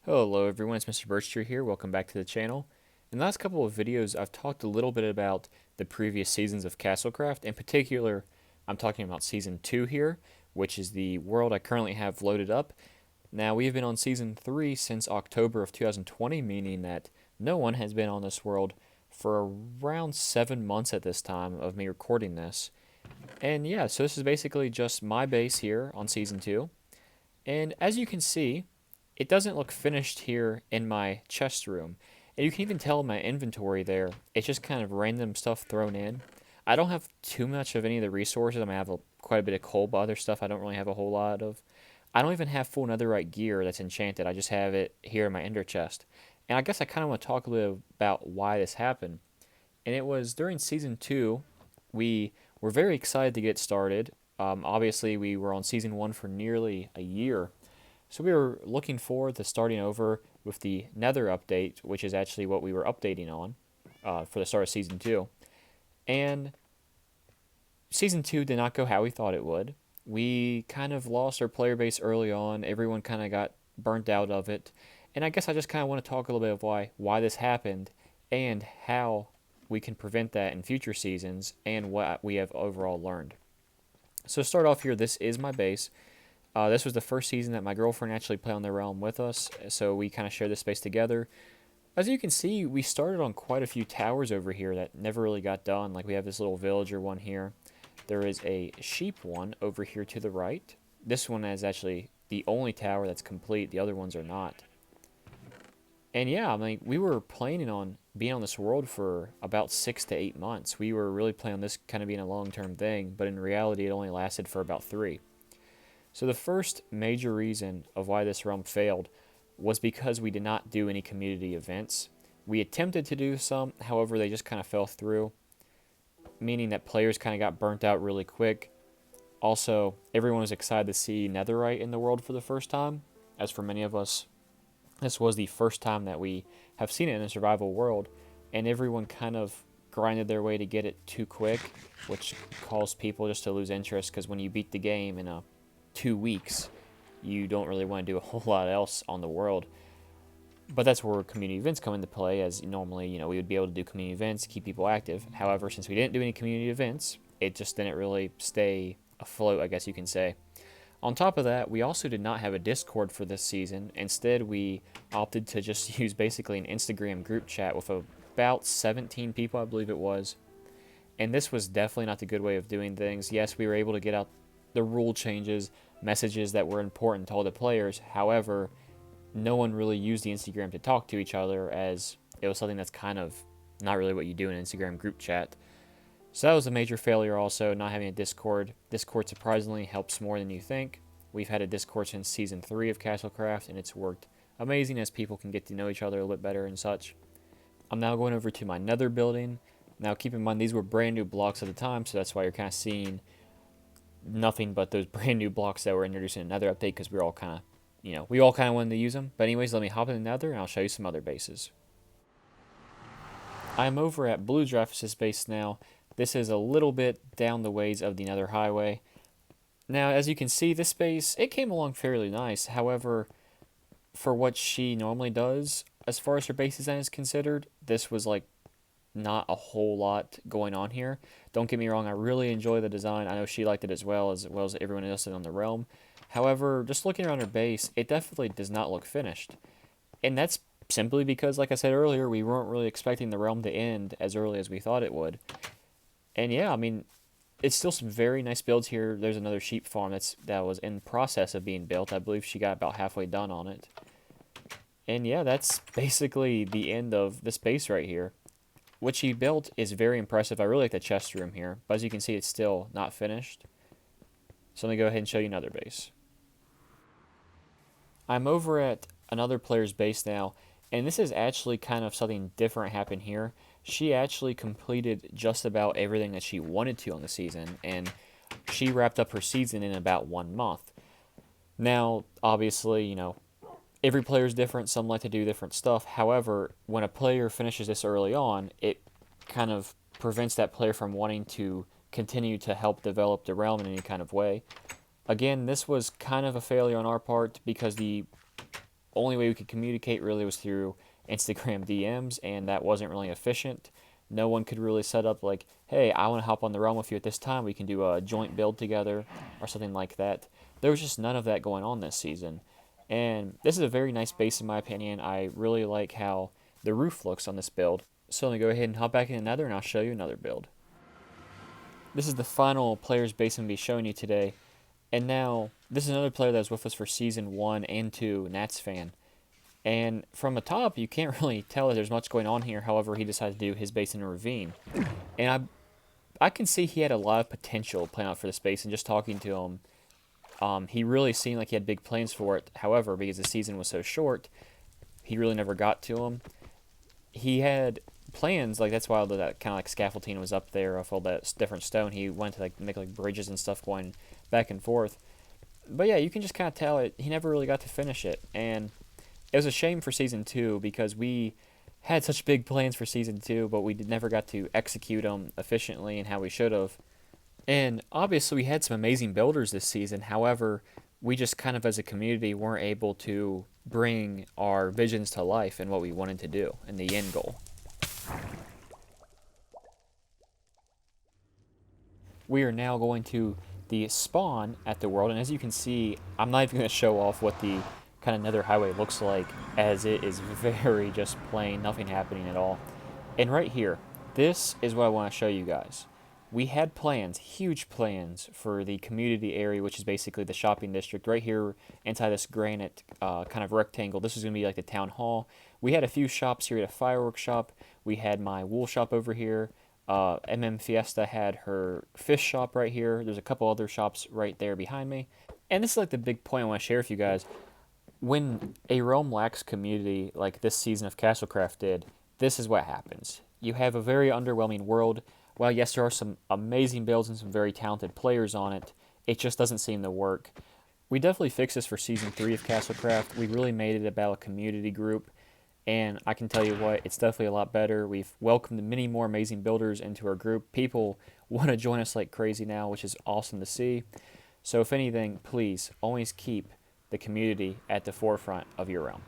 Hello everyone, it's Mr. Birchtree here. Welcome back to the channel. In the last couple of videos, I've talked a little bit about the previous seasons of CastleCraft. In particular, I'm talking about Season 2 here, which is the world I currently have loaded up. Now, we've been on Season 3 since October of 2020, meaning that no one has been on this world for around 7 months at this time of me recording this. And yeah, so this is basically just my base here on Season 2. And as you can see, it doesn't look finished here in my chest room. And you can even tell in my inventory there, it's just kind of random stuff thrown in. I don't have too much of any of the resources. I have quite a bit of coal, but other stuff I don't really have a whole lot of. I don't even have full netherite gear that's enchanted. I just have it here in my ender chest. And I guess I kind of want to talk a little about why this happened. And it was during Season 2, we were very excited to get started. Obviously, we were on Season 1 for nearly a year, so we were looking forward to starting over with the Nether update, which is actually what we were updating on for the start of Season 2. And Season 2 did not go how we thought it would. We kind of lost our player base early on. Everyone kind of got burnt out of it. And I guess I just kind of want to talk a little bit of why this happened and how we can prevent that in future seasons and what we have overall learned. So to start off here, this is my base. This was the first season that my girlfriend actually played on the realm with us, so we kind of shared this space together. As you can see, we started on quite a few towers over here that never really got done. Like we have this little villager one here. There is a sheep one over here to the right. This one is actually the only tower that's complete. The other ones are not. And yeah, I mean, we were planning on being on this world for about 6 to 8 months. We were really planning on this kind of being a long-term thing, but in reality, it only lasted for about 3. So the first major reason of why this realm failed was because we did not do any community events. We attempted to do some, however, they just kind of fell through, meaning that players kind of got burnt out really quick. Also, everyone was excited to see netherite in the world for the first time. As for many of us, this was the first time that we have seen it in a survival world, and everyone kind of grinded their way to get it too quick, which caused people just to lose interest, because when you beat the game in 2 weeks, you don't really want to do a whole lot else on the world. But that's where community events come into play, as normally, we would be able to do community events, keep people active. However, since we didn't do any community events, it just didn't really stay afloat, I guess you can say. On top of that, we also did not have a Discord for this season. Instead, we opted to just use basically an Instagram group chat with about 17 people, I believe it was. And this was definitely not the good way of doing things. Yes, we were able to get out the rule changes, messages that were important to all the players. However, no one really used the Instagram to talk to each other, as it was something that's kind of not really what you do in an Instagram group chat. So that was a major failure also, not having a Discord. Discord surprisingly helps more than you think. We've had a Discord since Season 3 of CastleCraft, and it's worked amazing as people can get to know each other a little bit better and such. I'm now going over to my nether building. Now keep in mind these were brand new blocks at the time, so that's why you're kind of seeing nothing but those brand new blocks that were introduced in another update, because we all kind of wanted to use them. But anyways, let me hop in the nether and I'll show you some other bases. I'm over at Bluedrafus Base now. This is a little bit down the ways of the nether highway. Now, as you can see, this base, it came along fairly nice. However, for what she normally does, as far as her base design is considered, this was like not a whole lot going on here. Don't get me wrong, I really enjoy the design. I know she liked it as well as everyone else on the realm. However, just looking around her base, it definitely does not look finished. And that's simply because, like I said earlier, we weren't really expecting the realm to end as early as we thought it would. And yeah, I mean, it's still some very nice builds here. There's another sheep farm that was in process of being built. I believe she got about halfway done on it. And yeah, that's basically the end of this base right here. What she built is very impressive. I really like the chest room here, but as you can see, it's still not finished. So let me go ahead and show you another base. I'm over at another player's base now, and this is actually kind of something different happened here. She actually completed just about everything that she wanted to on the season, and she wrapped up her season in about 1 month. Now, obviously, every player is different. Some like to do different stuff. However, when a player finishes this early on, it kind of prevents that player from wanting to continue to help develop the realm in any kind of way. Again, this was kind of a failure on our part because the only way we could communicate really was through Instagram DMs, and that wasn't really efficient. No one could really set up like, hey, I want to hop on the realm with you at this time. We can do a joint build together or something like that. There was just none of that going on this season. And this is a very nice base in my opinion. I really like how the roof looks on this build. So let me go ahead and hop back in another and I'll show you another build. This is the final player's base I'm going to be showing you today. And now, this is another player that was with us for Season 1 and 2, Nats fan. And from the top, you can't really tell that there's much going on here. However, he decided to do his base in a ravine. And I can see he had a lot of potential playing out for this base, and just talking to him, he really seemed like he had big plans for it. However, because the season was so short, he really never got to them. He had plans, like that's why all that kind of like scaffolding was up there of all that different stone. He wanted to like make like bridges and stuff going back and forth. But yeah, you can just kind of tell it. He never really got to finish it, and it was a shame for Season 2 because we had such big plans for Season 2, but we never got to execute them efficiently and how we should have. And obviously, we had some amazing builders this season. However, we just kind of as a community weren't able to bring our visions to life and what we wanted to do and the end goal. We are now going to the spawn at the world, and as you can see, I'm not even going to show off what the kind of nether highway looks like, as it is very just plain, nothing happening at all. And right here, this is what I want to show you guys. We had plans, huge plans, for the community area, which is basically the shopping district right here inside this granite kind of rectangle. This was going to be like the town hall. We had a few shops here. We had a fireworks shop. We had my wool shop over here. Fiesta had her fish shop right here. There's a couple other shops right there behind me. And this is like the big point I want to share with you guys. When a realm lacks community like this season of CastleCraft did, this is what happens. You have a very underwhelming world. While yes, there are some amazing builds and some very talented players on it, it just doesn't seem to work. We definitely fixed this for Season 3 of CastleCraft. We really made it about a community group, and I can tell you what, it's definitely a lot better. We've welcomed many more amazing builders into our group. People want to join us like crazy now, which is awesome to see. So if anything, please always keep the community at the forefront of your realm.